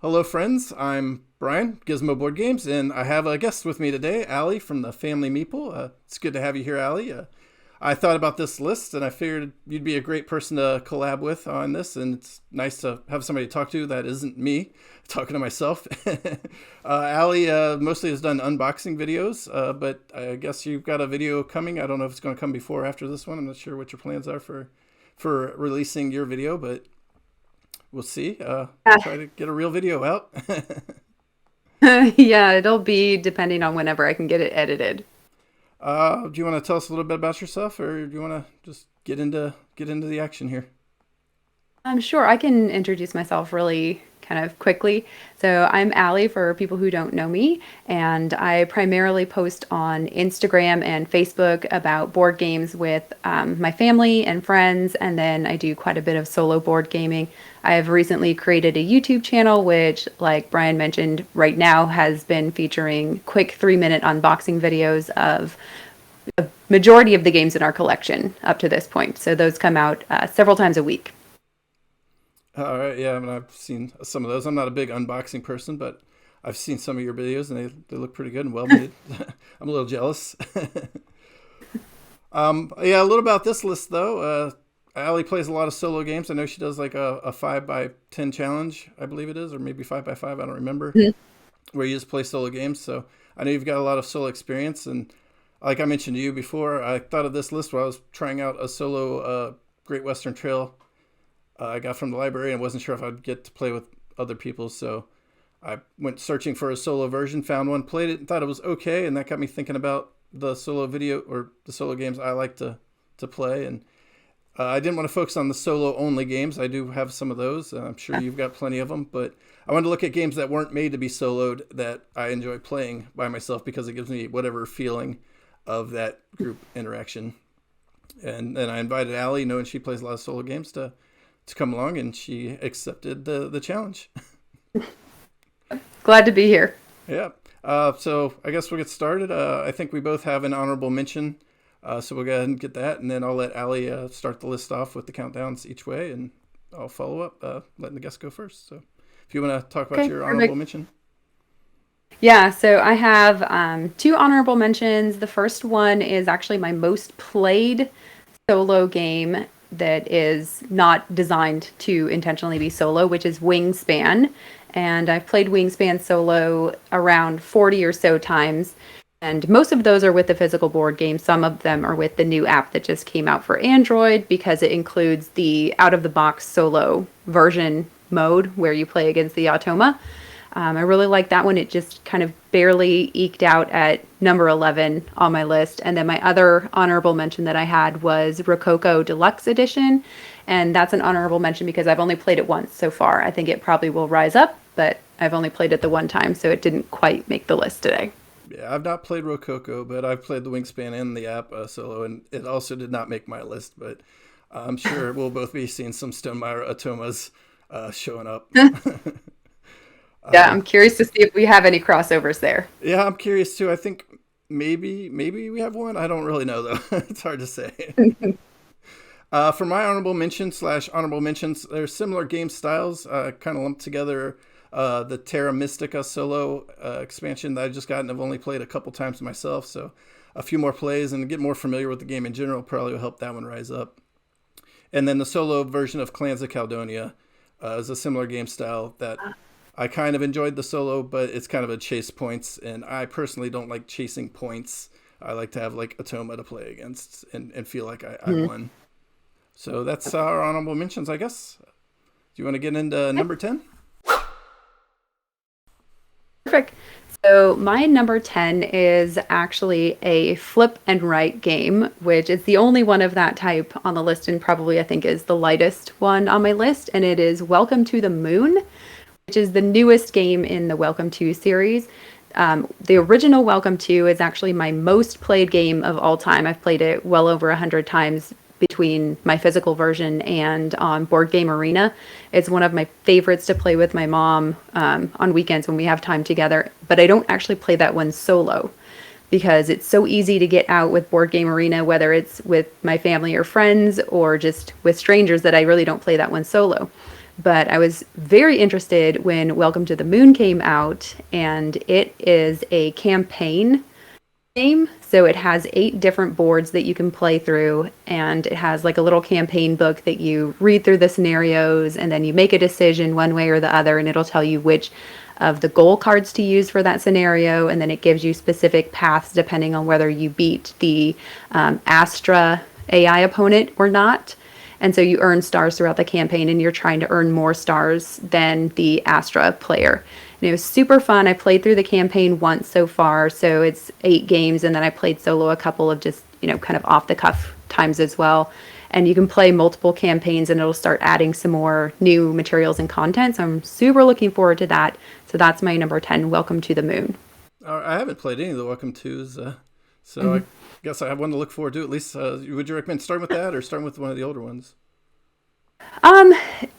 Hello, friends. I'm Brian, Gizmo Board Games, and I have a guest with me today, Alli from the family Meeple. It's good to have you here, Alli. I thought about this list, and I figured you'd be a great person to collab with on this, and it's nice to have somebody to talk to that isn't me talking to myself. Alli mostly has done unboxing videos, but I guess you've got a video coming. I don't know if it's going to come before or after this one. I'm not sure what your plans are for releasing your video, but we'll see. Yeah, Try to get a real video out. yeah, it'll be depending on whenever I can get it edited. Do you want to tell us a little bit about yourself, or do you want to just get into the action here? I'm sure I can introduce myself really kind of quickly. So I'm Allie for people who don't know me, and I primarily post on Instagram and Facebook about board games with my family and friends, and then I do quite a bit of solo board gaming. I have recently created a YouTube channel, which, like Brian mentioned, right now has been featuring quick 3-minute unboxing videos of a majority of the games in our collection up to this point. So those come out several times a week. All right, yeah, I mean, I've seen some of those. I'm not a big unboxing person, but I've seen some of your videos, and they look pretty good and well made. I'm a little jealous. Yeah, a little about this list though. Allie plays a lot of solo games. I know she does like a 5 by 10 challenge, I believe it is, or maybe 5 by 5. I don't remember. Mhm. Where you just play solo games. So I know you've got a lot of solo experience, and like I mentioned to you before, I thought of this list while I was trying out a solo Great Western Trail I got from the library, and wasn't sure if I'd get to play with other people. So I went searching for a solo version, found one, played it, and thought it was okay. And that got me thinking about the solo video or the solo games I like to play. And I didn't want to focus on the solo only games. I do have some of those. I'm sure you've got plenty of them, but I wanted to look at games that weren't made to be soloed that I enjoy playing by myself because it gives me whatever feeling of that group interaction. And then I invited Allie, knowing she plays a lot of solo games, to come along, and she accepted the challenge. Glad to be here. Yeah. So I guess we'll get started. I think we both have an honorable mention, so we'll go ahead and get that, and then I'll let Allie start the list off with the countdowns each way, and I'll follow up, letting the guests go first. So if you want to talk about Okay, your honorable perfect. mention. Yeah, so I have two honorable mentions. The first one is actually my most played solo game that is not designed to intentionally be solo, which is Wingspan. And I've played Wingspan solo around 40 or so times. And most of those are with the physical board game. Some of them are with the new app that just came out for Android because it includes the out of the box solo version mode where you play against the automa. I really like that one. It just kind of barely eked out at number 11 on my list. And then my other honorable mention that I had was Rococo Deluxe Edition. And that's an honorable mention because I've only played it once so far. I think it probably will rise up, but I've only played it the one time, so it didn't quite make the list today. Yeah, I've not played Rococo, but I've played the Wingspan and the app solo, and it also did not make my list. But I'm sure we'll both be seeing some Stonemaier Atomas showing up. Yeah, I'm curious to see if we have any crossovers there. Yeah, I'm curious too. I think maybe we have one. I don't really know though. It's hard to say. For my honorable mention slash honorable mentions, there's similar game styles, kind of lumped together. The Terra Mystica solo expansion that I just got and I've only played a couple times myself, so a few more plays and get more familiar with the game in general probably will help that one rise up. And then the solo version of Clans of Caledonia is a similar game style that I kind of enjoyed the solo, but it's kind of a chase points, and I personally don't like chasing points. I like to have like Atoma to play against and feel like I Mhm. won. So that's our honorable mentions, I guess. Do you want to get into number 10? Perfect. So my number 10 is actually a flip and write game, which is the only one of that type on the list and probably I think is the lightest one on my list. And it is Welcome to the Moon, which is the newest game in the Welcome to series. The original Welcome to is actually my most played game of all time. I've played it well over 100 times between my physical version and on Board Game Arena. It's one of my favorites to play with my mom on weekends when we have time together, but I don't actually play that one solo because it's so easy to get out with Board Game Arena, whether it's with my family or friends or just with strangers, that I really don't play that one solo. But I was very interested when Welcome to the Moon came out, and it is a campaign game. So it has 8 different boards that you can play through, and it has like a little campaign book that you read through the scenarios, and then you make a decision one way or the other, and it'll tell you which of the goal cards to use for that scenario, and then it gives you specific paths depending on whether you beat the Astra AI opponent or not. And so you earn stars throughout the campaign, and you're trying to earn more stars than the Astra player. And it was super fun. I played through the campaign once so far, so it's 8 games, and then I played solo a couple of just, kind of off the cuff times as well. And you can play multiple campaigns, and it'll start adding some more new materials and content. So I'm super looking forward to that. So that's my number 10, Welcome to the Moon. I haven't played any of the Welcome Twos, so I guess I have one to look forward to. At least, would you recommend starting with that or starting with one of the older ones? Um,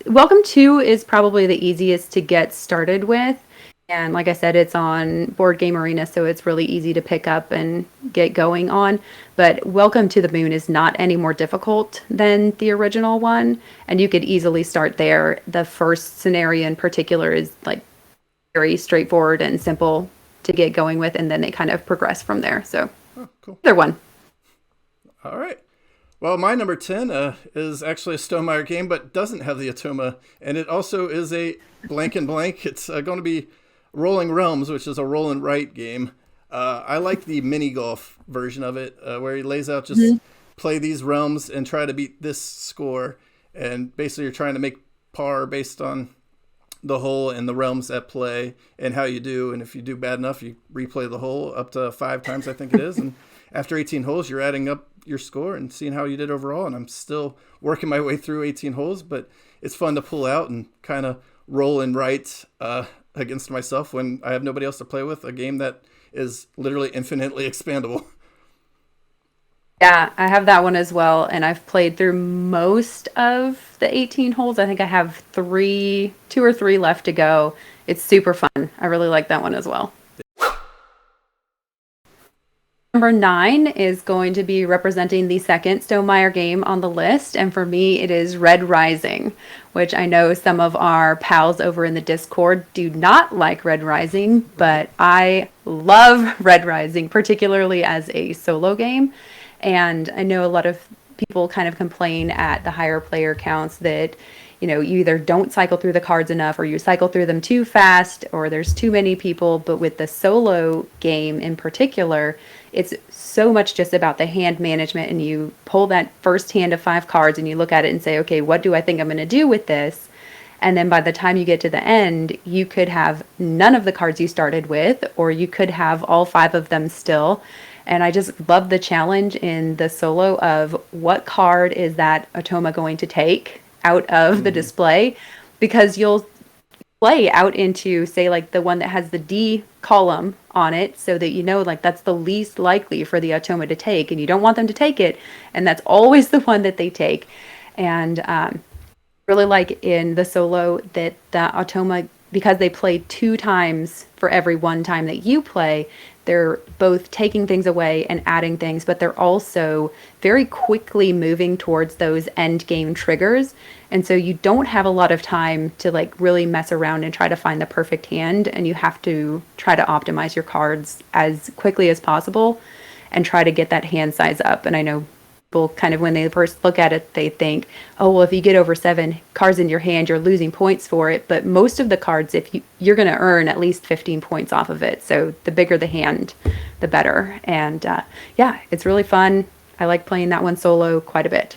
Welcome to is probably the easiest to get started with. And like I said, it's on Board Game Arena, so it's really easy to pick up and get going on. But Welcome to the Moon is not any more difficult than the original one, and you could easily start there. The first scenario in particular is like very straightforward and simple to get going with, and then they kind of progress from there. So, Oh, cool. either one. All right. Well, my number 10 is actually a Stonemaier game, but doesn't have the Atoma, and it also is a blank and blank. It's going to be Rolling Realms, which is a roll and write game. I like the mini golf version of it, where he lays out just play these realms and try to beat this score, and basically you're trying to make par based on the hole and the realms at play and how you do. And if you do bad enough, you replay the hole up to 5 times, I think it is. And after 18 holes, you're adding up your score and seeing how you did overall. And I'm still working my way through 18 holes, but it's fun to pull out and kind of roll and write against myself when I have nobody else to play with, a game that is literally infinitely expandable. Yeah, I have that one as well, and I've played through most of the 18 holes. I think I have 2 or 3 left to go. It's super fun. I really like that one as well. Number 9 is going to be representing the second Stonemaier game on the list, and for me, it is Red Rising, which I know some of our pals over in the Discord do not like Red Rising, but I love Red Rising, particularly as a solo game. And I know a lot of people kind of complain at the higher player counts that, you either don't cycle through the cards enough, or you cycle through them too fast, or there's too many people. But with the solo game in particular, it's so much just about the hand management, and you pull that first hand of 5 cards and you look at it and say, okay, what do I think I'm going to do with this? And then by the time you get to the end, you could have none of the cards you started with, or you could have all 5 of them still. And I just love the challenge in the solo of what card is that Atoma going to take out of the display, because you'll play out into, say, like the one that has the D column on it, so that like that's the least likely for the Atoma to take, and you don't want them to take it, and that's always the one that they take. And really like in the solo that the Atoma, because they play 2 times for every 1 time that you play, they're both taking things away and adding things, but they're also very quickly moving towards those end game triggers. And so you don't have a lot of time to like really mess around and try to find the perfect hand, and you have to try to optimize your cards as quickly as possible and try to get that hand size up. And I know people kind of, when they first look at it, they think, oh, well, if you get over 7 cards in your hand, you're losing points for it. But most of the cards, if you're going to earn at least 15 points off of it. So the bigger the hand, the better. And yeah, it's really fun. I like playing that one solo quite a bit.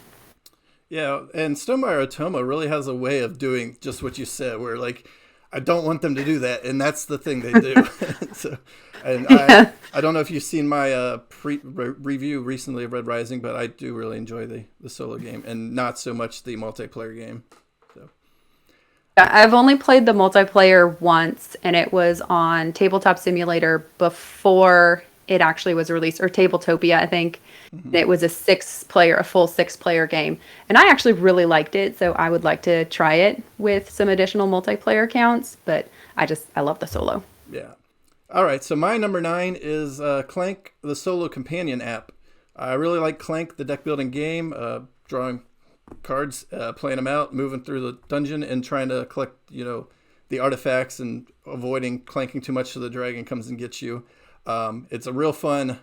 Yeah, and Stonemaier Atoma really has a way of doing just what you said, where like I don't want them to do that, and that's the thing they do. So, and I don't know if you've seen my review recently of Red Rising, but I do really enjoy the solo game, and not so much the multiplayer game. So I've only played the multiplayer once, and it was on Tabletop Simulator before it actually was released, or Tabletopia, I think. It was a full 6-player game. And I actually really liked it, so I would like to try it with some additional multiplayer counts, but I love the solo. yeah. All right, so my number 9 is Clank, the solo companion app. I really like Clank, the deck building game, drawing cards, playing them out, moving through the dungeon, and trying to collect, the artifacts and avoiding clanking too much so the dragon comes and gets you. It's a real fun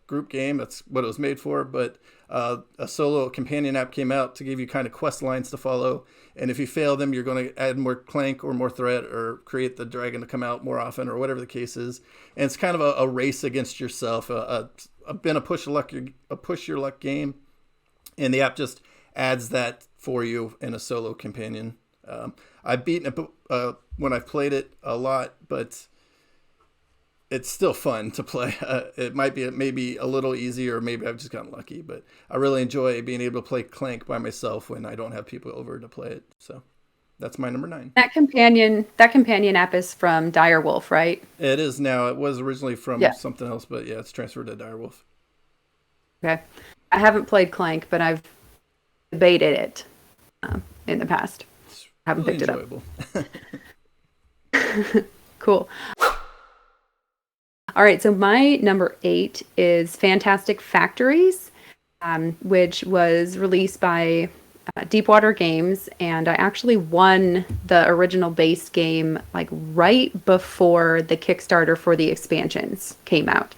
group game. That's what it was made for. But a solo companion app came out to give you kind of quest lines to follow. And if you fail them, you're going to add more clank or more threat or create the dragon to come out more often or whatever the case is. And it's kind of a race against yourself. Been a push your luck game, and the app just adds that for you in a solo companion. I've beaten it when I've played it a lot, but it's still fun to play. It might be maybe a little easier, or maybe I've just gotten lucky, but I really enjoy being able to play Clank by myself when I don't have people over to play it. So that's my number 9. That companion app is from Direwolf, right? It is now. It was originally from Yeah. something else, but yeah, it's transferred to Direwolf. Okay. I haven't played Clank, but I've debated it in the past. It's Haven't really picked enjoyable. it up. Cool. All right, so my number 8 is Fantastic Factories, which was released by Deepwater Games, and I actually won the original base game like right before the Kickstarter for the expansions came out.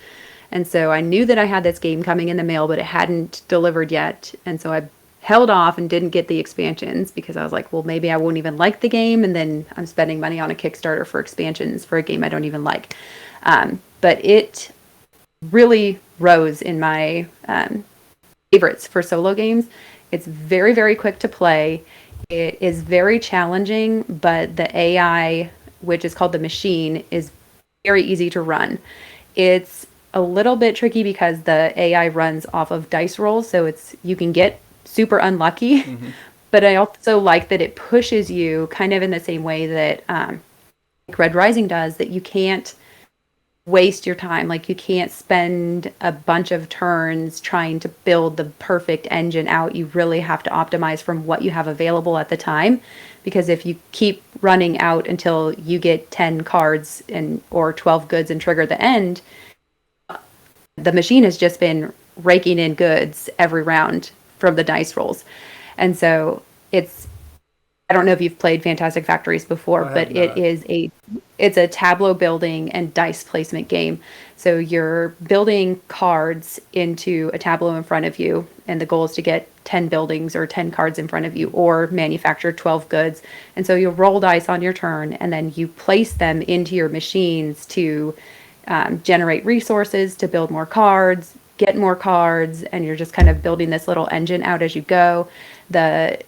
And so I knew that I had this game coming in the mail, but it hadn't delivered yet. And so I held off and didn't get the expansions because I was like, well, maybe I won't even like the game. And then I'm spending money on a Kickstarter for expansions for a game I don't even like. But it really rose in my favorites for solo games. It's very, very quick to play. It is very challenging, but the AI, which is called the machine, is very easy to run. It's a little bit tricky because the AI runs off of dice rolls, so you can get super unlucky. Mm-hmm. But I also like that it pushes you kind of in the same way that like Red Rising does, that you can't waste your time. Like, you can't spend a bunch of turns trying to build the perfect engine out. You really have to optimize from what you have available at the time, because if you keep running out until you get 10 cards or 12 goods and trigger the end, the machine has just been raking in goods every round from the dice rolls. And so I don't know if you've played Fantastic Factories before, but it's a tableau building and dice placement game. So you're building cards into a tableau in front of you, and the goal is to get 10 buildings or 10 cards in front of you, or manufacture 12 goods. And so you'll roll dice on your turn, and then you place them into your machines to generate resources to build more cards, get more cards, and you're just kind of building this little engine out as you go. The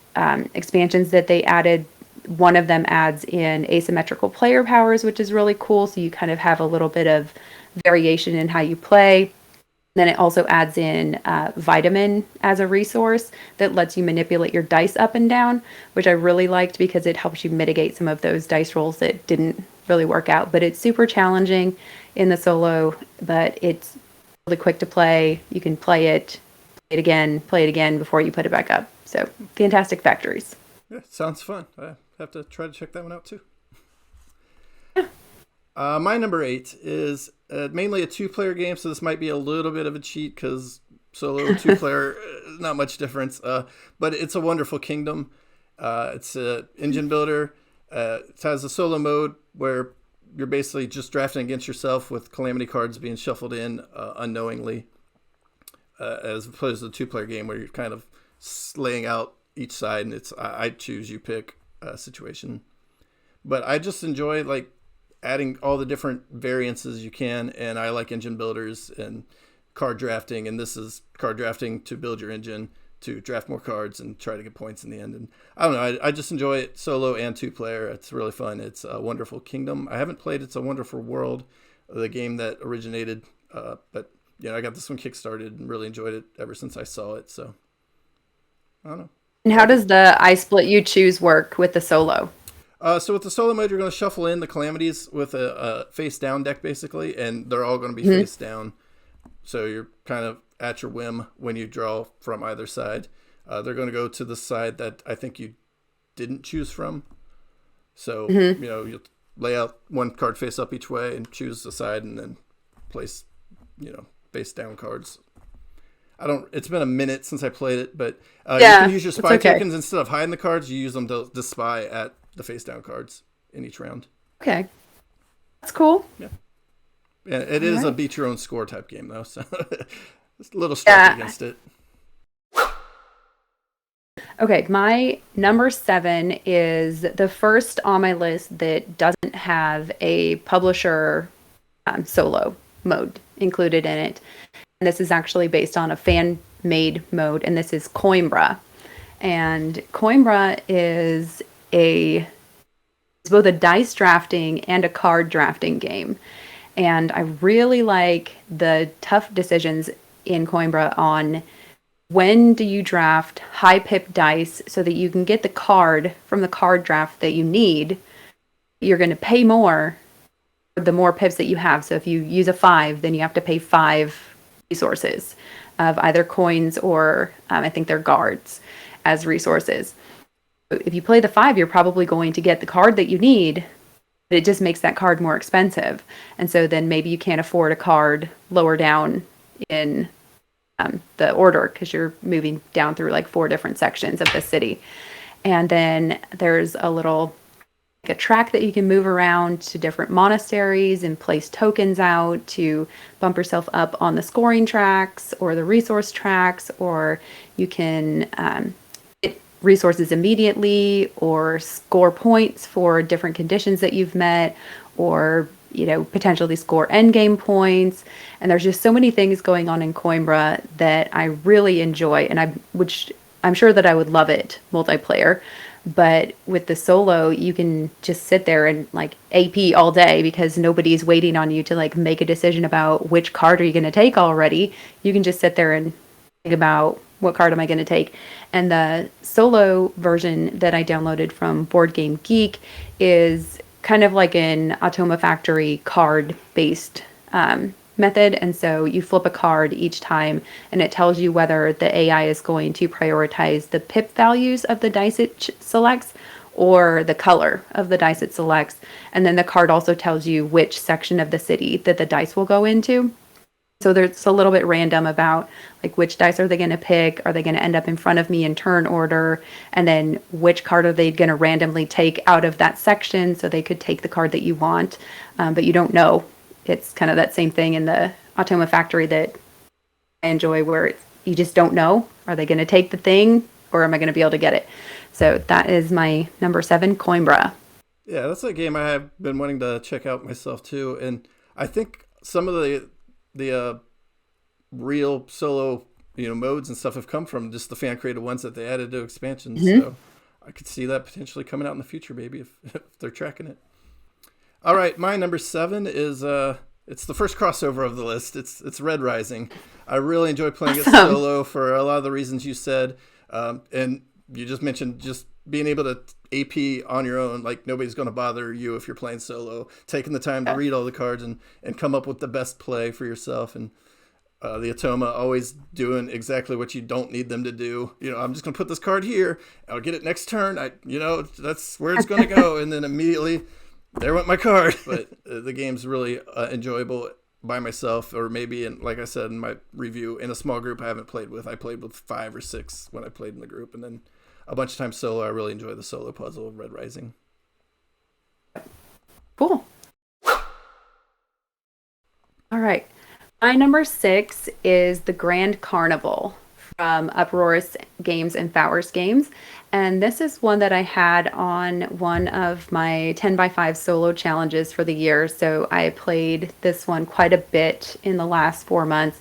expansions that they added, one of them adds in asymmetrical player powers, which is really cool. So you kind of have a little bit of variation in how you play. Then it also adds in vitamin as a resource that lets you manipulate your dice up and down, which I really liked because it helps you mitigate some of those dice rolls that didn't really work out. But it's super challenging in the solo, but it's really quick to play. You can play it again before you put it back up. So, Fantastic Factories. Yeah, sounds fun. I have to try to check that one out too. My number 8 is mainly a 2-player game, so this might be a little bit of a cheat because solo 2-player, not much difference. But it's A Wonderful Kingdom. It's an engine builder. It has a solo mode where you're basically just drafting against yourself with calamity cards being shuffled in unknowingly, as opposed to the 2-player game where you're kind of laying out each side and it's I choose, you pick situation. But I just enjoy like adding all the different variances you can, and I like engine builders and card drafting, and this is card drafting to build your engine to draft more cards and try to get points in the end. And I don't know, I just enjoy it solo and 2-player. It's really fun. It's A Wonderful Kingdom. I haven't played It's a Wonderful World, the game that originated, but I got this one kickstarted and really enjoyed it ever since I saw it. So I don't know. And how does the I split you choose work with the solo? So with the solo mode, you're going to shuffle in the calamities with a face down deck basically, and they're all going to be face down. So you're kind of at your whim when you draw from either side. They're going to go to the side that I think you didn't choose from. So, you'll lay out one card face up each way and choose a side and then place, face down cards. I don't. It's been a minute since I played it, but you can Yeah, use your it's spy okay. tokens instead of hiding the cards. You use them to spy at the face down cards in each round. Okay, that's cool. Yeah, and it All is a right. beat your own score type game though, so it's a little striking Yeah. against it. Okay, my number 7 is the first on my list that doesn't have a publisher solo mode included in it. And this is actually based on a fan made mode, and this is Coimbra. And Coimbra is a it's both a dice drafting and a card drafting game. And I really like the tough decisions in Coimbra on when do you draft high pip dice so that you can get the card from the card draft that you need. You're going to pay more for the more pips that you have. So if you use a 5, then you have to pay 5 resources of either coins or I think they're guards as resources. If you play the 5, you're probably going to get the card that you need, but it just makes that card more expensive. And so then maybe you can't afford a card lower down in the order because you're moving down through like 4 different sections of the city. And then there's a track that you can move around to different monasteries and place tokens out to bump yourself up on the scoring tracks or the resource tracks, or you can get resources immediately or score points for different conditions that you've met, or potentially score end game points. And there's just so many things going on in Coimbra that I really enjoy, and I'm sure that I would love it multiplayer. But with the solo, you can just sit there and like AP all day because nobody's waiting on you to like make a decision about which card are you going to take already. You can just sit there and think about what card am I going to take. And the solo version that I downloaded from Board Game Geek is kind of like an Automa Factory card based method. And so you flip a card each time and it tells you whether the AI is going to prioritize the pip values of the dice it selects or the color of the dice it selects. And then the card also tells you which section of the city that the dice will go into. So there's a little bit random about like which dice are they going to pick? Are they going to end up in front of me in turn order? And then which card are they going to randomly take out of that section so they could take the card that you want, but you don't know. It's kind of that same thing in the Automa Factory that I enjoy, where you just don't know. Are they going to take the thing, or am I going to be able to get it? So that is my number 7, Coimbra. Yeah, that's a game I have been wanting to check out myself too, and I think some of the real solo modes and stuff have come from just the fan created ones that they added to expansions. Mm-hmm. So I could see that potentially coming out in the future, maybe if they're tracking it. All right, my number 7 is it's the first crossover of the list. It's Red Rising. I really enjoy playing it solo for a lot of the reasons you said, and you just mentioned just being able to AP on your own. Like nobody's going to bother you if you're playing solo. Taking the time to read all the cards and come up with the best play for yourself. And the Atoma always doing exactly what you don't need them to do. I'm just going to put this card here. I'll get it next turn. That's where it's going to go. And then immediately there went my card. But the game's really enjoyable by myself, or maybe, like I said in my review, in a small group I haven't played with. I played with 5 or 6 when I played in the group, and then a bunch of times solo. I really enjoy the solo puzzle of Red Rising. Cool. All right. My number 6 is the Grand Carnival from Uproarious Games and Fowers Games. And this is one that I had on one of my 10x5 solo challenges for the year. So I played this one quite a bit in the last 4 months.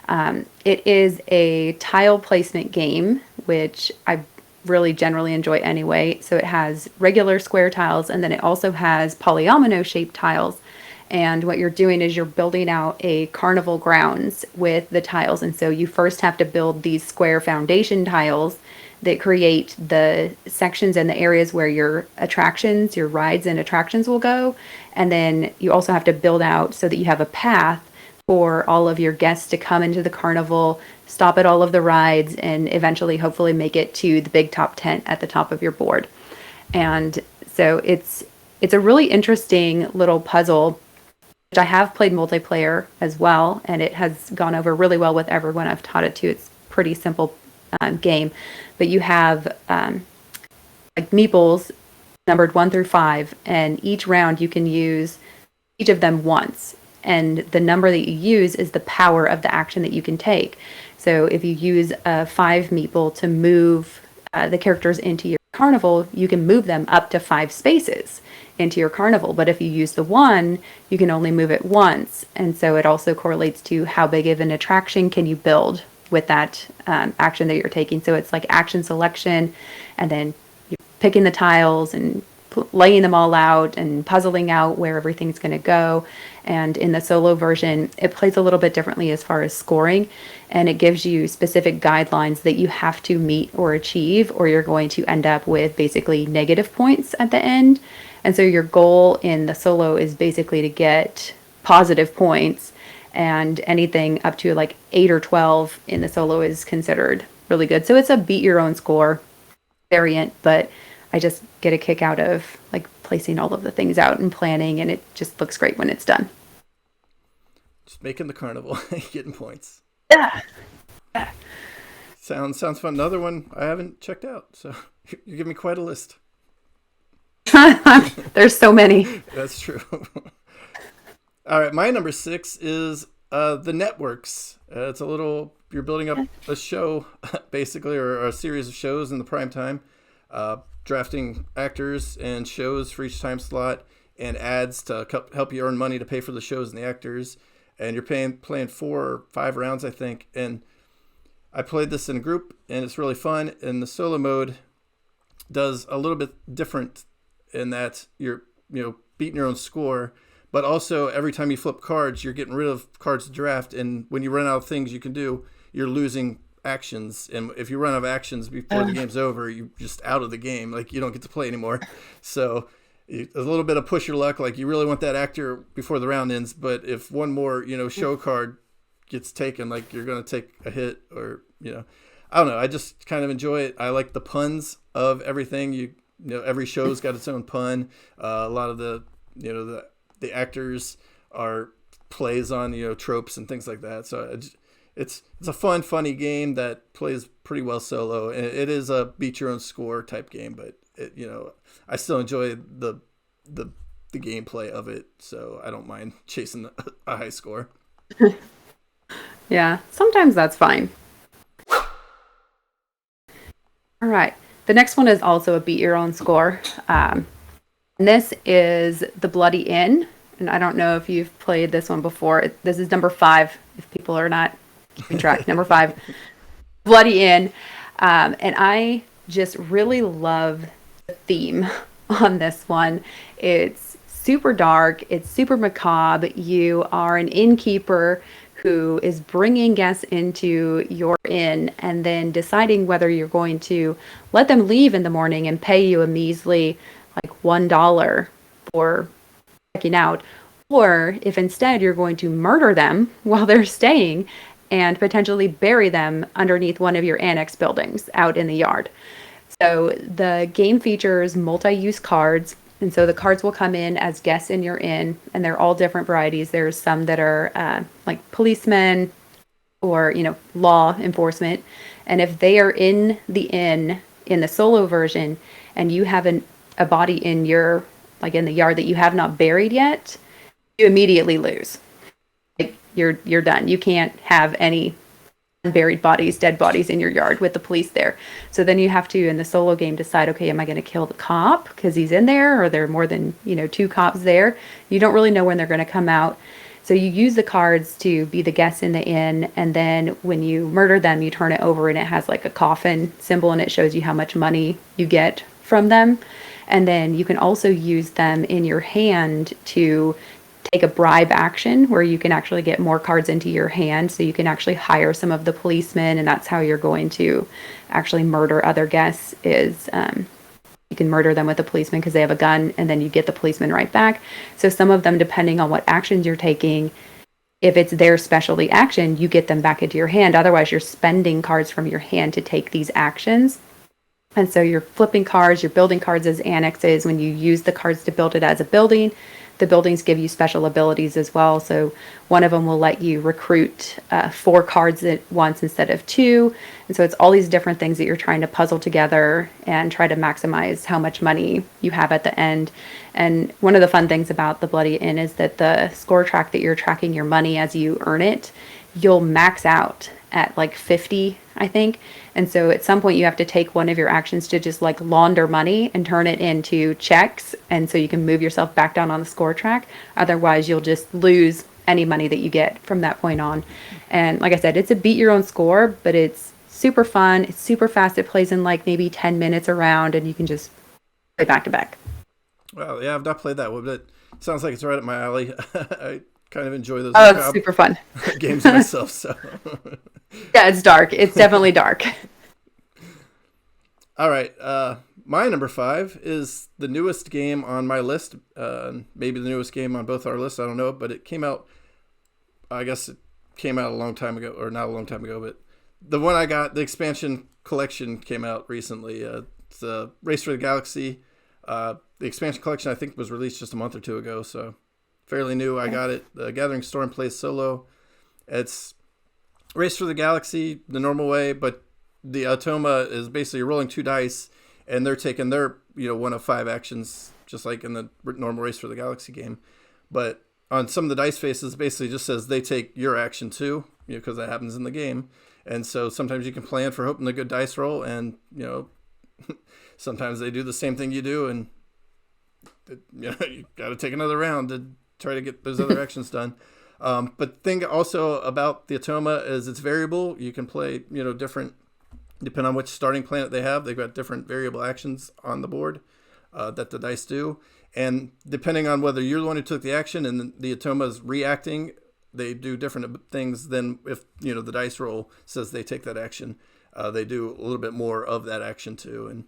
It is a tile placement game, which I really generally enjoy anyway. So it has regular square tiles, and then it also has polyomino shaped tiles. And what you're doing is you're building out a carnival grounds with the tiles. And so you first have to build these square foundation tiles that create the sections and the areas where your attractions, your rides and attractions will go. And then you also have to build out so that you have a path for all of your guests to come into the carnival, stop at all of the rides, and eventually hopefully make it to the big top tent at the top of your board. And so it's a really interesting little puzzle which I have played multiplayer as well, and it has gone over really well with everyone I've taught it to. It's pretty simple game, but you have like meeples numbered 1 through 5, and each round you can use each of them once. And the number that you use is the power of the action that you can take. So if you use a 5 meeple to move the characters into your carnival, you can move them up to 5 spaces into your carnival. But if you use the 1, you can only move it once. And so it also correlates to how big of an attraction can you build with that action that you're taking. So it's like action selection, and then you're picking the tiles and laying them all out and puzzling out where everything's going to go. And in the solo version, it plays a little bit differently as far as scoring, and it gives you specific guidelines that you have to meet or achieve, or you're going to end up with basically negative points at the end. And so your goal in the solo is basically to get positive points, and anything up to like 8 or 12 in the solo is considered really good. So it's a beat your own score variant, but I just get a kick out of like placing all of the things out and planning, and it just looks great when it's done. Just making the carnival, getting points. Yeah. Sounds fun. Another one I haven't checked out, so you're giving me quite a list. There's so many. That's true. All right, my number 6 is the networks. It's a little, you're building up a show, basically, or a series of shows in the prime time, drafting actors and shows for each time slot, and ads to help you earn money to pay for the shows and the actors. And you're playing 4 or 5 rounds, I think. And I played this in a group, and it's really fun. And the solo mode does a little bit different in that you're beating your own score, but also every time you flip cards, you're getting rid of cards to draft. And when you run out of things you can do, you're losing actions. And if you run out of actions before the game's over, you're just out of the game. Like, you don't get to play anymore. So a little bit of push your luck. Like, you really want that actor before the round ends, but if one more show card gets taken, like, you're going to take a hit, or I don't know. I just kind of enjoy it. I like the puns of everything. Every show's got its own pun. A lot of the actors are plays on tropes and things like that. So it's a fun, funny game that plays pretty well solo. And it is a beat your own score type game, but I still enjoy the gameplay of it. So I don't mind chasing a high score. Yeah, sometimes that's fine. All right. The next one is also a beat your own score. And this is the Bloody Inn. And I don't know if you've played this one before. This is number 5, if people are not keeping track. Number 5, Bloody Inn. And I just really love the theme on this one. It's super dark. It's super macabre. You are an innkeeper who is bringing guests into your inn and then deciding whether you're going to let them leave in the morning and pay you a measly like $1 for checking out, or if instead you're going to murder them while they're staying and potentially bury them underneath one of your annex buildings out in the yard. So the game features multi-use cards. And so the cards will come in as guests in your inn, and they're all different varieties. There's some that are like policemen or, law enforcement. And if they are in the inn in the solo version, and you have a body in your, like in the yard that you have not buried yet, you immediately lose. Like, you're done. You can't have any unburied bodies, dead bodies in your yard with the police there. So then you have to, in the solo game, decide, okay, am I going to kill the cop because he's in there, or there are more than 2 cops there? You don't really know when they're going to come out. So you use the cards to be the guests in the inn, and then when you murder them, you turn it over and it has like a coffin symbol, and it shows you how much money you get from them. And then you can also use them in your hand to take a bribe action where you can actually get more cards into your hand, so you can actually hire some of the policemen, and that's how you're going to actually murder other guests. Is you can murder them with a policeman because they have a gun, and then you get the policeman right back. So some of them, depending on what actions you're taking, if it's their specialty action, you get them back into your hand. Otherwise, you're spending cards from your hand to take these actions. And so you're flipping cards, you're building cards as annexes. When you use the cards to build it as a building, the buildings give you special abilities as well. So one of them will let you recruit 4 cards at once instead of 2. And so it's all these different things that you're trying to puzzle together and try to maximize how much money you have at the end. And one of the fun things about the Bloody Inn is that the score track that you're tracking your money as you earn it, you'll max out at like 50, I think. And so at some point you have to take one of your actions to just like launder money and turn it into checks. And so you can move yourself back down on the score track. Otherwise, you'll just lose any money that you get from that point on. And like I said, it's a beat your own score, but it's super fun. It's super fast. It plays in like maybe 10 minutes a round, and you can just play back to back. Well, yeah, I've not played that one, but it sounds like it's right up my alley. I kind of enjoy those Oh, it's super fun. games myself. So, yeah, it's dark. It's definitely dark. all right, my number 5 is the newest game on my list. Maybe the newest game on both our lists. I don't know, but it came out. I guess it came out a long time ago, or not a long time ago, but the one I got, the expansion collection, came out recently. It's Race for the Galaxy. The expansion collection, I think, was released just a month or two ago, so fairly new. I got it. The Gathering Storm plays solo. It's Race for the Galaxy the normal way, but the Automa is basically rolling 2 dice, and they're taking their one of 5 actions, just like in the normal Race for the Galaxy game. But on some of the dice faces, basically just says they take your action too, because that happens in the game. And so sometimes you can plan for hoping the good dice roll, and sometimes they do the same thing you do, and you got to take another round to try to get those other actions done. But the thing also about the Automa is it's variable. You can play different, depending on which starting planet they have. They've got different variable actions on the board that the dice do, and depending on whether you're the one who took the action and the Automa is reacting, they do different things than if the dice roll says they take that action. They do a little bit more of that action too, and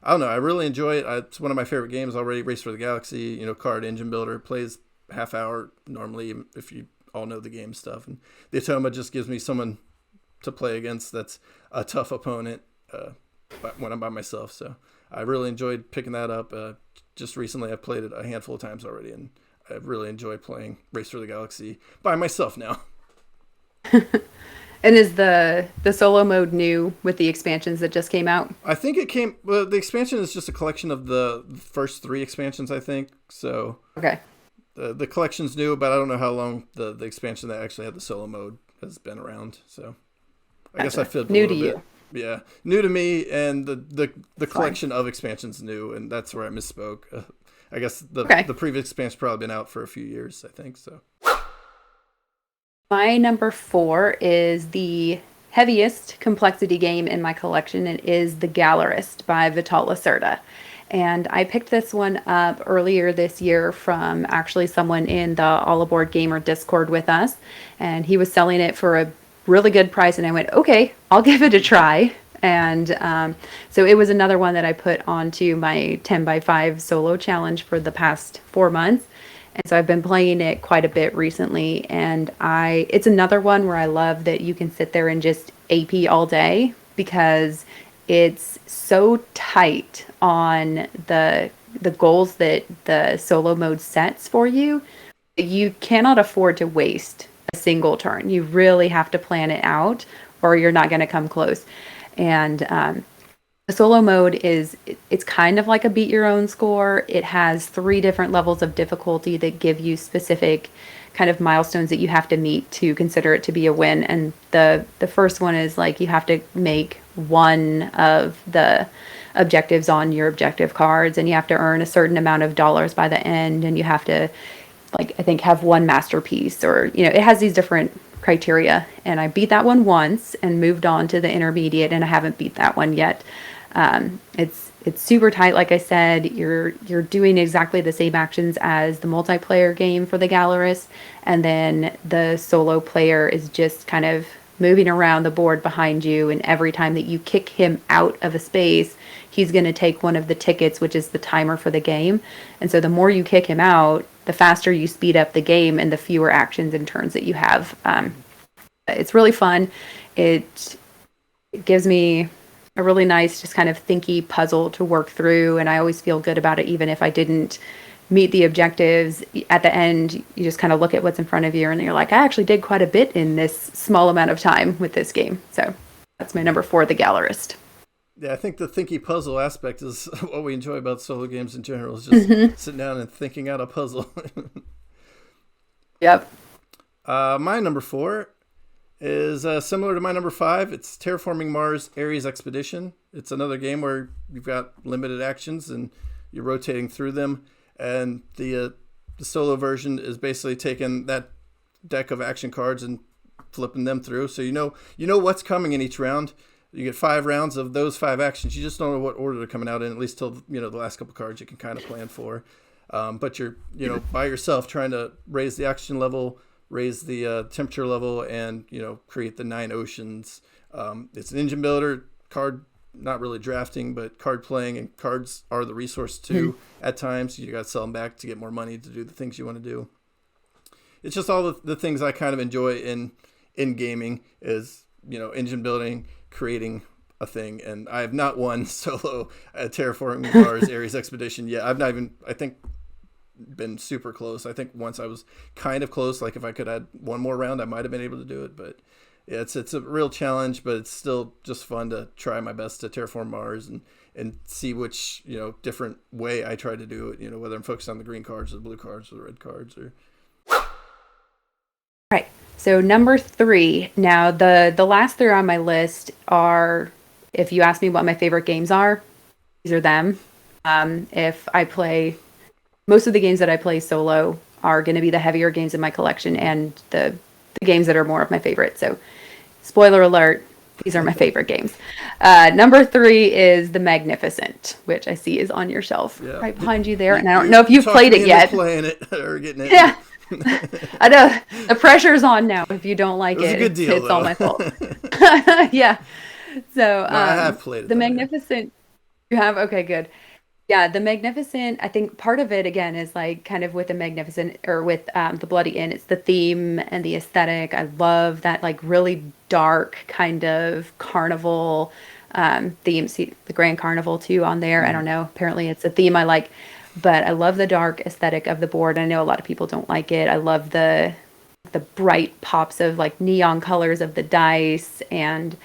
I don't know. I really enjoy it. It's one of my favorite games already. Race for the Galaxy, card engine builder, plays half hour normally if you all know the game stuff. And the Automa just gives me someone to play against that's a tough opponent when I'm by myself. So I really enjoyed picking that up. Just recently, I've played it a handful of times already, and I really enjoy playing Race for the Galaxy by myself now. And is the solo mode new with the expansions that just came out? I think it came. Well, the expansion is just a collection of the first 3 expansions, I think. So okay, the collection's new, but I don't know how long the expansion that actually had the solo mode has been around. So I guess I feel new to you. Yeah, new to me, and the collection of expansions new, and that's where I misspoke. I guess the previous expansion probably been out for a few years, I think so. My number 4 is the heaviest complexity game in my collection. It is The Gallerist by Vital Lacerda. And I picked this one up earlier this year from actually someone in the All Aboard Gamer Discord with us. And he was selling it for a really good price. And I went, okay, I'll give it a try. And so it was another one that I put onto my 10x5 solo challenge for the past 4 months. And so I've been playing it quite a bit recently, and it's another one where I love that you can sit there and just AP all day, because it's so tight on the goals that the solo mode sets for you. You cannot afford to waste a single turn. You really have to plan it out, or you're not going to come close. And the solo mode it's kind of like a beat your own score. It has 3 different levels of difficulty that give you specific kind of milestones that you have to meet to consider it to be a win. And the first one is like you have to make one of the objectives on your objective cards, and you have to earn a certain amount of dollars by the end, and you have to, like, I think, have 1 masterpiece, or it has these different criteria. And I beat that one once and moved on to the intermediate, and I haven't beat that one yet. It's super tight. Like I said, you're doing exactly the same actions as the multiplayer game for the Gallerist, and then the solo player is just kind of moving around the board behind you, and every time that you kick him out of a space, he's going to take one of the tickets, which is the timer for the game. And so the more you kick him out, the faster you speed up the game and the fewer actions and turns that you have. It's really fun. It gives me a really nice, just kind of thinky puzzle to work through, and I always feel good about it, even if I didn't meet the objectives. At the end, you just kind of look at what's in front of you and you're like, I actually did quite a bit in this small amount of time with this game. So that's my number 4, The Gallerist. Yeah, I think the thinky puzzle aspect is what we enjoy about solo games in general, is just sitting down and thinking out a puzzle. Yep. My number 4 is similar to my number 5. It's Terraforming Mars Ares Expedition. It's another game where you've got limited actions and you're rotating through them. And the solo version is basically taking that deck of action cards and flipping them through. So you know what's coming in each round. You get 5 rounds of those 5 actions. You just don't know what order they're coming out in, at least till the last couple cards you can kind of plan for. But you're by yourself trying to raise the oxygen level, raise the temperature level, and create the 9 oceans. It's an engine builder card, not really drafting, but card playing, and cards are the resource too. At times you got to sell them back to get more money to do the things you want to do. It's just all the things I kind of enjoy in gaming is engine building, creating a thing. And I have not won solo at Terraforming Mars Ares Expedition yet. I've not even, I think, been super close. I think once I was kind of close, like if I could add one more round I might have been able to do it. But yeah, it's a real challenge, but it's still just fun to try my best to terraform Mars and see which different way I try to do it, whether I'm focused on the green cards or the blue cards or the red cards. Or Right. So number 3. Now the last 3 on my list are, if you ask me what my favorite games are, these are them. If I play, most of the games that I play solo are going to be the heavier games in my collection and the games that are more of my favorite. So spoiler alert, these are my favorite games. Number 3 is The Magnificent, which I see is on your shelf right behind you there. And I don't know if you've played it yet. Playing it or getting it. Yeah. I know the pressure's on now. If you don't like it, a good deal, it's all my fault. Yeah. So I have played it. The Magnificent. You have? Okay, good. Yeah, The Magnificent, I think part of it again is like kind of with The Magnificent or with the Bloody Inn. It's the theme and the aesthetic. I love that like really dark kind of carnival theme. See the Grand Carnival too on there. I don't know. Apparently it's a theme I like. But I love the dark aesthetic of the board. I know a lot of people don't like it. I love the bright pops of like neon colors of the dice. And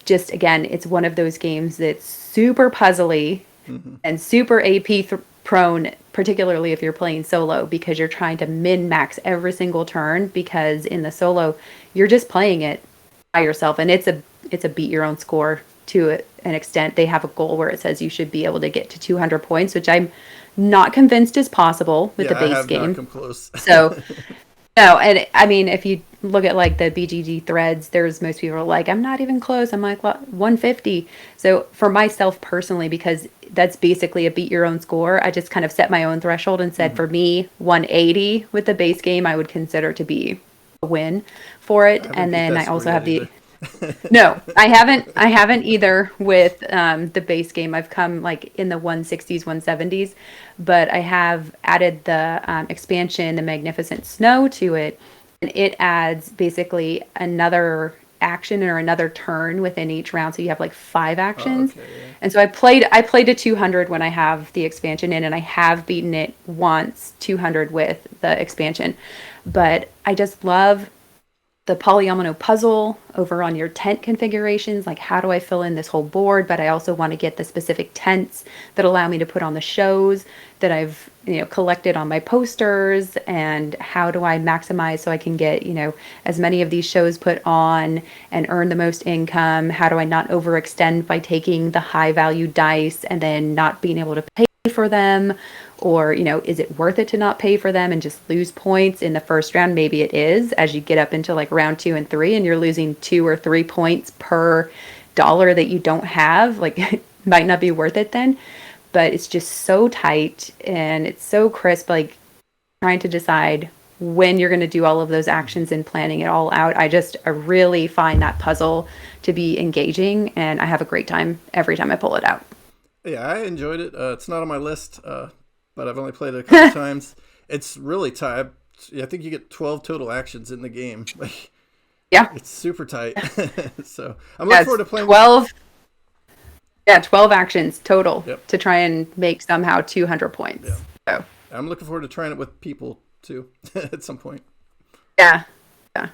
just, again, it's one of those games that's super puzzly and super AP prone, particularly if you're playing solo, because you're trying to min-max every single turn, because in the solo, you're just playing it by yourself. And it's a beat your own score to an extent. They have a goal where it says you should be able to get to 200 points, which I'm not convinced is possible with the base I have game. Not come close. So, no, and I mean, if you look at like the BGG threads, there's most people are like, I'm not even close. I'm like, well, 150. So for myself personally, because that's basically a beat your own score, I just kind of set my own threshold and said, for me, 180 with the base game, I would consider to be a win for it. And then I also have the... No, I haven't either with the base game. I've come like in the 160s, 170s, but I have added the expansion, the Magnificent Snow, to it, and it adds basically another action or another turn within each round. So you have like 5 actions. Okay, yeah. And so I played to 200 when I have the expansion in, and I have beaten it once 200 with the expansion. But I just love the polyomino puzzle over on your tent configurations. Like, how do I fill in this whole board? But I also want to get the specific tents that allow me to put on the shows that I've collected on my posters. And how do I maximize so I can get as many of these shows put on and earn the most income? How do I not overextend by taking the high value dice and then not being able to pay for them? Or, is it worth it to not pay for them and just lose points in the first round? Maybe it is, as you get up into like round 2 and 3 and you're losing 2 or 3 points per dollar that you don't have. Like, it might not be worth it then. But it's just so tight and it's so crisp, like trying to decide when you're going to do all of those actions and planning it all out. I really find that puzzle to be engaging, and I have a great time every time I pull it out. Yeah, I enjoyed it. It's not on my list, but I've only played it a couple times. It's really tight. I think you get 12 total actions in the game. Like, yeah, it's super tight. So I'm looking forward to playing 12. Yeah, 12 actions total to try and make somehow 200 points. Yeah. So I'm looking forward to trying it with people too at some point. Yeah. Yeah.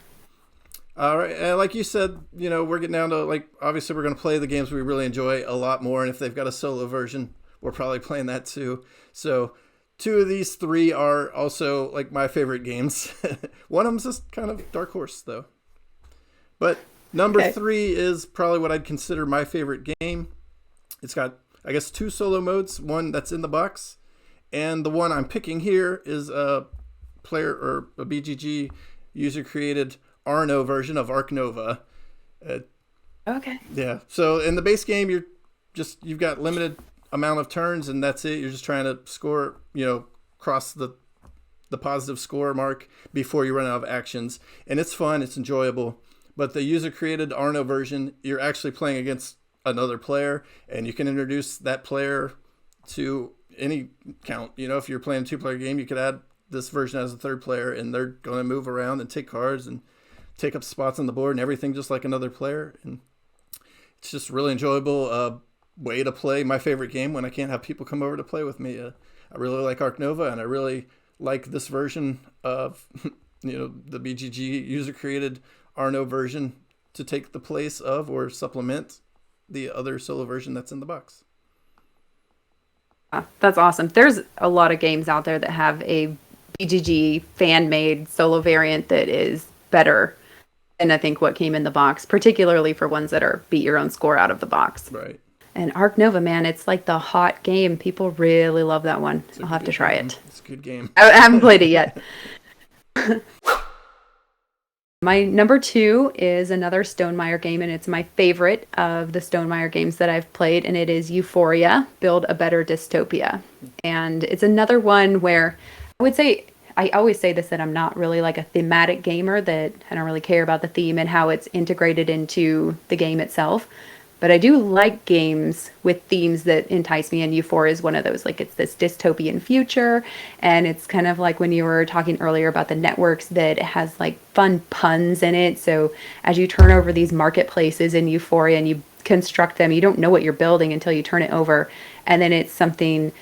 All right, and like you said, we're getting down to obviously we're going to play the games we really enjoy a lot more, and if they've got a solo version, we're probably playing that too. So, two of these three are also like my favorite games. One of them's just kind of dark horse though. But number Okay. 3 is probably what I'd consider my favorite game. It's got, I guess, 2 solo modes, one that's in the box, and the one I'm picking here is a player or a BGG user created Arno version of Arc Nova. Okay. Yeah. So in the base game, you've got limited amount of turns, and that's it. You're just trying to score, cross the positive score mark before you run out of actions, and it's fun. It's enjoyable. But the user created Arno version, you're actually playing against another player, and you can introduce that player to any count. If you're playing a 2-player game, you could add this version as a 3rd player, and they're going to move around and take cards and take up spots on the board and everything just like another player. And it's just really enjoyable way to play my favorite game when I can't have people come over to play with me. I really like Arc Nova, and I really like this version of the BGG user created Arno version to take the place of or supplement the other solo version that's in the box. That's awesome. There's a lot of games out there that have a BGG fan-made solo variant that is better than I think what came in the box, particularly for ones that are beat your own score out of the box. Right. And Arc Nova, man, it's like the hot game. People really love that one. I'll have to try it. It's a good game. I haven't played it yet. My number 2 is another Stonemaier game, and it's my favorite of the Stonemaier games that I've played, and it is Euphoria, Build a Better Dystopia. And it's another one where I would say, I always say this, that I'm not really like a thematic gamer, that I don't really care about the theme and how it's integrated into the game itself. But I do like games with themes that entice me, and Euphoria is one of those. Like, it's this dystopian future, and it's kind of like when you were talking earlier about the networks, that it has like fun puns in it. So as you turn over these marketplaces in Euphoria and you construct them, you don't know what you're building until you turn it over, and then it's something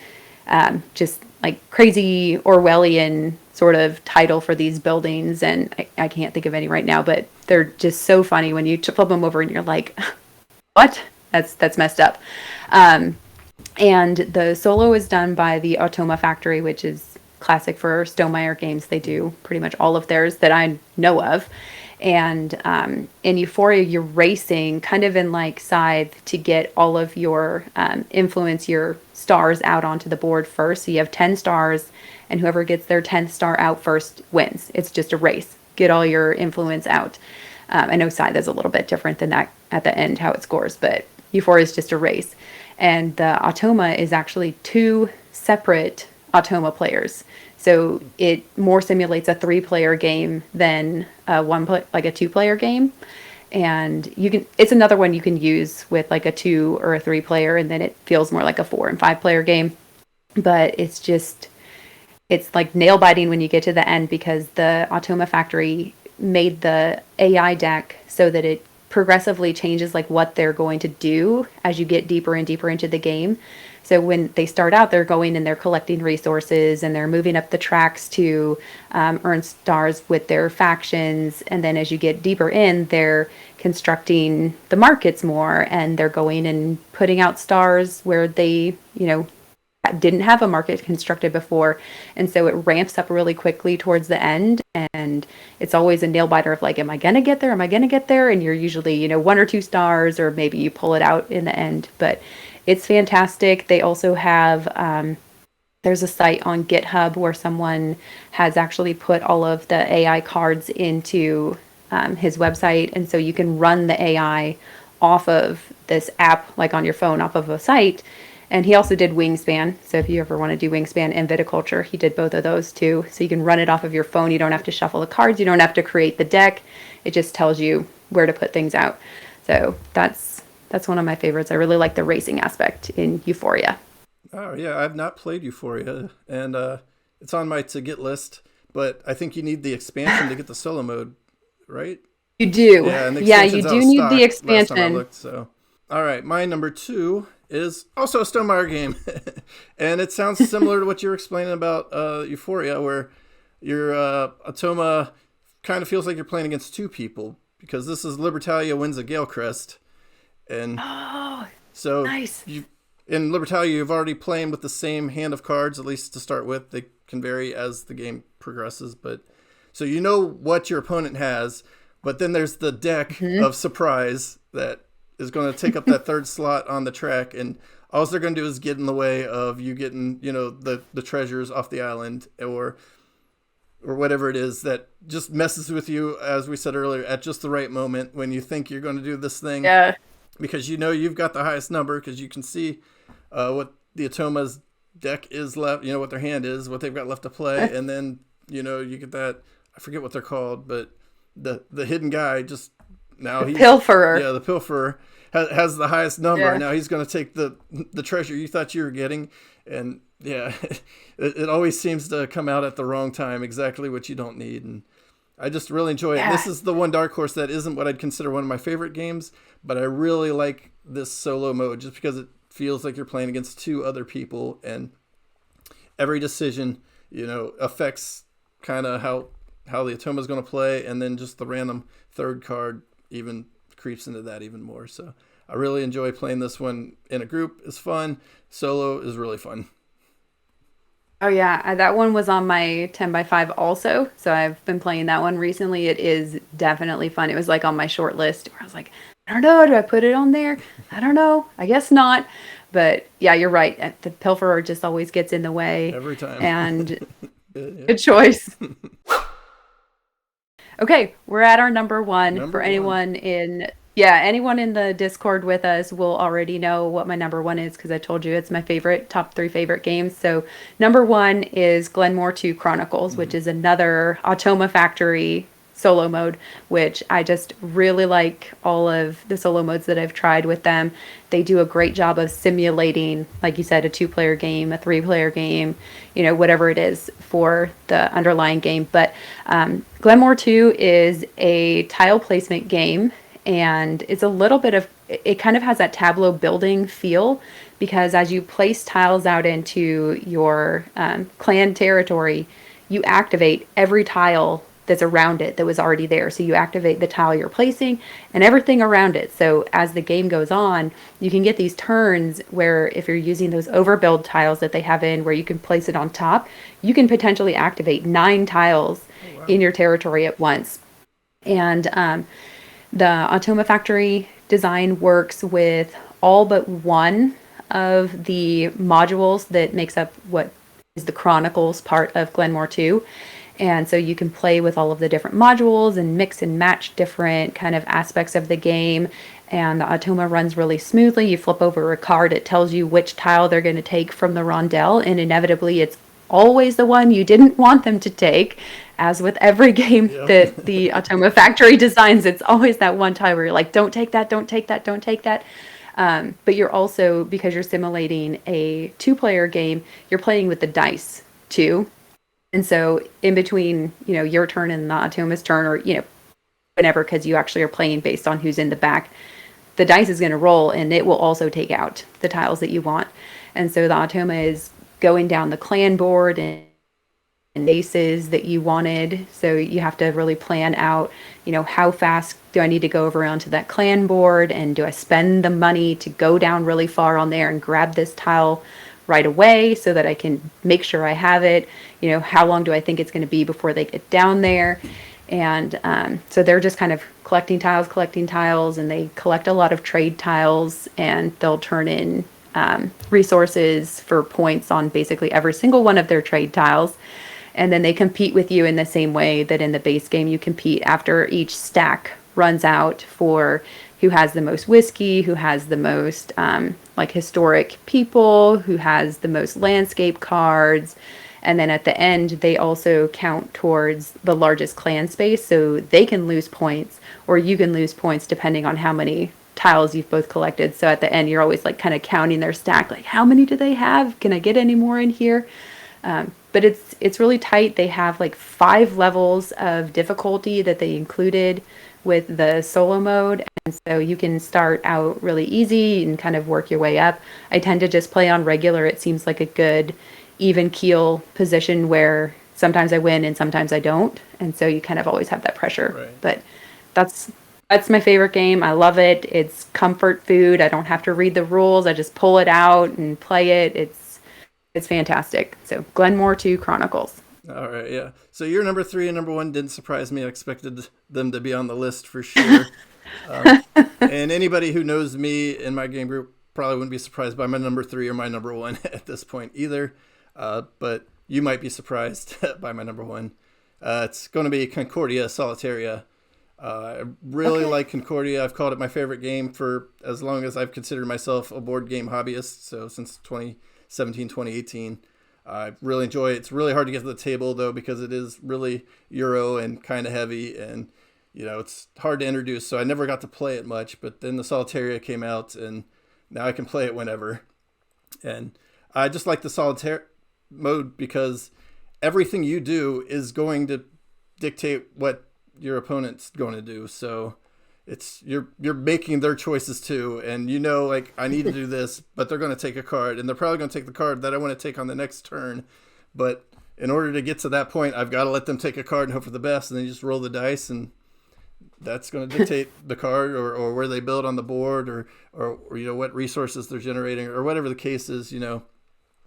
just like crazy Orwellian sort of title for these buildings, and I can't think of any right now, but they're just so funny when you flip them over and you're like, what? That's messed up. And the solo is done by the Automa Factory, which is classic for Stonemaier games. They do pretty much all of theirs that I know of. And in Euphoria, you're racing kind of in like Scythe to get all of your influence, your stars out onto the board first. So you have 10 stars, and whoever gets their 10th star out first wins. It's just a race. Get all your influence out. I know Scythe is a little bit different than that at the end, how it scores, but Euphoria is just a race. And the Automa is actually 2 separate Automa players. So it more simulates a 3-player game than a 2-player game. And it's another one you can use with like a 2 or a 3-player, and then it feels more like a 4 and 5-player game. But it's like nail biting when you get to the end, because the Automa Factory made the AI deck so that it progressively changes like what they're going to do as you get deeper and deeper into the game. So when they start out, they're going and they're collecting resources, and they're moving up the tracks to earn stars with their factions. And then as you get deeper in, they're constructing the markets more, and they're going and putting out stars where they, didn't have a market constructed before. And so it ramps up really quickly towards the end, and it's always a nail biter of like, am I gonna get there, and you're usually 1 or 2 stars, or maybe you pull it out in the end. But it's fantastic. They also have there's a site on GitHub where someone has actually put all of the AI cards into his website, and so you can run the AI off of this app, like on your phone, off of a site. And he also did Wingspan. So if you ever want to do Wingspan and Viticulture, he did both of those too. So you can run it off of your phone. You don't have to shuffle the cards. You don't have to create the deck. It just tells you where to put things out. So that's one of my favorites. I really like the racing aspect in Euphoria. Oh, yeah. I've not played Euphoria, and it's on my to-get list. But I think you need the expansion to get the solo mode, right? You do. Yeah, and you do need the last time I expansion. looked, so. All right, my number 2 is also a Stonemaier game, and it sounds similar to what you were explaining about Euphoria, where your Atoma kind of feels like you're playing against two people because this is Libertalia wins a Gale Crest, and Oh, so nice. in Libertalia you've already playing with the same hand of cards, at least to start with. They can vary as the game progresses, but so you know what your opponent has, but then there's the deck of surprise that is going to take up that third slot on the track, and all they're going to do is get in the way of you getting, the treasures off the island or whatever it is that just messes with you, as we said earlier, at just the right moment when you think you're going to do this thing. Yeah. Because you've got the highest number because you can see what the Atoma's deck is left, what their hand is, what they've got left to play, and then, you get that, I forget what they're called, but the hidden guy just now he's Pilferer. Yeah, the pilferer has the highest number. Yeah. And now he's going to take the treasure you thought you were getting, and yeah, it always seems to come out at the wrong time, exactly what you don't need. And I just really enjoy it. Yeah. This is the one dark horse that isn't what I'd consider one of my favorite games, but I really like this solo mode just because it feels like you're playing against two other people, and every decision, affects kind of how the Atoma is going to play, and then just the random third card even creeps into that even more. So I really enjoy playing this one in a group. It's fun. Solo is really fun. Oh yeah, that one was on my 10 by 5 also. So I've been playing that one recently. It is definitely fun. It was like on my short list where I was like, I don't know, do I put it on there? I don't know. I guess not. But yeah, you're right. The pilferer just always gets in the way. Every time. And Yeah. good choice. Okay, we're at our number one. Number For anyone anyone in the Discord with us will already know what my number one is because I told you it's my top 3 favorite games. So number one is Glenmore 2 Chronicles, which is another Automa Factory solo mode, which I just really like all of the solo modes that I've tried with them. They do a great job of simulating, like you said, a 2-player game, a 3-player game, whatever it is for the underlying game. But Glenmore 2 is a tile placement game, and it's a little bit of, it kind of has that tableau building feel, because as you place tiles out into your clan territory, you activate every tile that's around it that was already there. So you activate the tile you're placing and everything around it. So as the game goes on, you can get these turns where if you're using those overbuild tiles that they have in where you can place it on top, you can potentially activate 9 tiles in your territory at once. And the Automa Factory design works with all but one of the modules that makes up what is the Chronicles part of Glenmore 2. And so you can play with all of the different modules and mix and match different kind of aspects of the game. And the Automa runs really smoothly. You flip over a card, it tells you which tile they're going to take from the rondel. And inevitably, it's always the one you didn't want them to take. As with every game that the Automa Factory designs, it's always that one tile where you're like, don't take that, don't take that, don't take that. But you're also, because you're simulating a 2-player game, you're playing with the dice too. And so in between, your turn and the Automa's turn, or, whenever, because you actually are playing based on who's in the back, the dice is going to roll and it will also take out the tiles that you want. And so the Automa is going down the clan board and aces that you wanted. So you have to really plan out, how fast do I need to go over onto that clan board, and do I spend the money to go down really far on there and grab this tile right away so that I can make sure I have it. How long do I think it's going to be before they get down there? And so they're just kind of collecting tiles, and they collect a lot of trade tiles, and they'll turn in resources for points on basically every single one of their trade tiles. And then they compete with you in the same way that in the base game you compete after each stack runs out for who has the most whiskey, who has the most historic people, who has the most landscape cards. And then at the end, they also count towards the largest clan space, so they can lose points, or you can lose points depending on how many tiles you've both collected. So at the end, you're always kind of counting their stack, like how many do they have? Can I get any more in here? But it's really tight. They have 5 levels of difficulty that they included with the solo mode. So you can start out really easy and kind of work your way up. I tend to just play on regular. It seems like a good even keel position where sometimes I win and sometimes I don't. And so you kind of always have that pressure. Right. But that's that's my favorite game. I love it. It's comfort food. I don't have to read the rules. I just pull it out and play it. It's fantastic. So Glenmore 2 Chronicles. All right, yeah. So your number 3 and number 1 didn't surprise me. I expected them to be on the list for sure. Um, and anybody who knows me in my game group probably wouldn't be surprised by my number 3 or my number 1 at this point either. But you might be surprised by my number 1. It's going to be Concordia Solitaria. I really like Concordia. I've called it my favorite game for as long as I've considered myself a board game hobbyist. So since 2017, 2018. I really enjoy it. It's really hard to get to the table though because it is really Euro and kind of heavy, and it's hard to introduce. So I never got to play it much. But then the Solitaria came out, and now I can play it whenever. And I just like the solitaire mode because everything you do is going to dictate what your opponent's going to do. So it's you're making their choices too, and like I need to do this, but they're going to take a card, and they're probably going to take the card that I want to take on the next turn. But in order to get to that point, I've got to let them take a card and hope for the best, and then you just roll the dice, and that's going to dictate the card or where they build on the board or what resources they're generating or whatever the case is.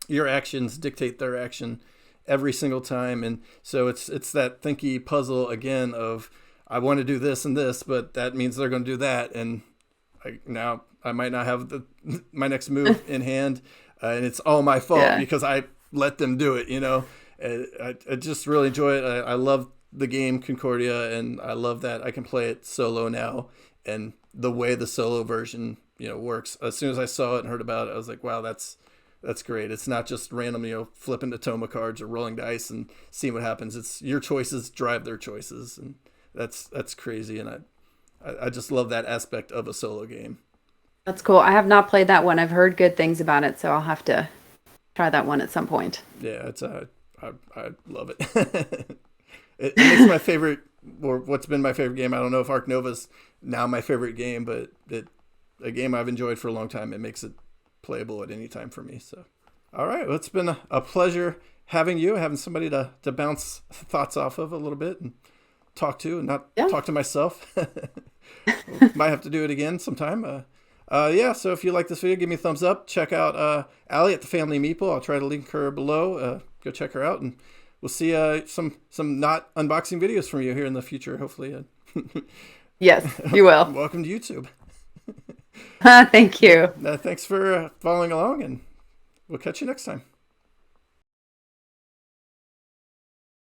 Your actions dictate their action every single time, and so it's that thinky puzzle again of I want to do this and this, but that means they're going to do that, and now I might not have my next move in hand, and it's all my fault because I let them do it. I just really enjoy it. I love the game Concordia, and I love that I can play it solo now, and the way the solo version works. As soon as I saw it and heard about it, I was like, wow, that's great. It's not just random flipping the Toma cards or rolling dice and seeing what happens. It's your choices drive their choices, and that's crazy, and I just love that aspect of a solo game. That's cool. I have not played that one. I've heard good things about it, so I'll have to try that one at some point. Yeah, it's I love it. It makes my favorite, or what's been my favorite game. I don't know if Ark Nova's now my favorite game, but a game I've enjoyed for a long time. It makes it playable at any time for me. So, all right, well, it's been a pleasure having somebody to bounce thoughts off of a little bit and talk to, and not talk to myself. Might have to do it again sometime. So if you like this video, give me a thumbs up. Check out Alli at the Family Meeple. I'll try to link her below. Go check her out, and we'll see some not unboxing videos from you here in the future, hopefully. Yes, you will. Welcome to YouTube. Thank you. Thanks for following along, and we'll catch you next time.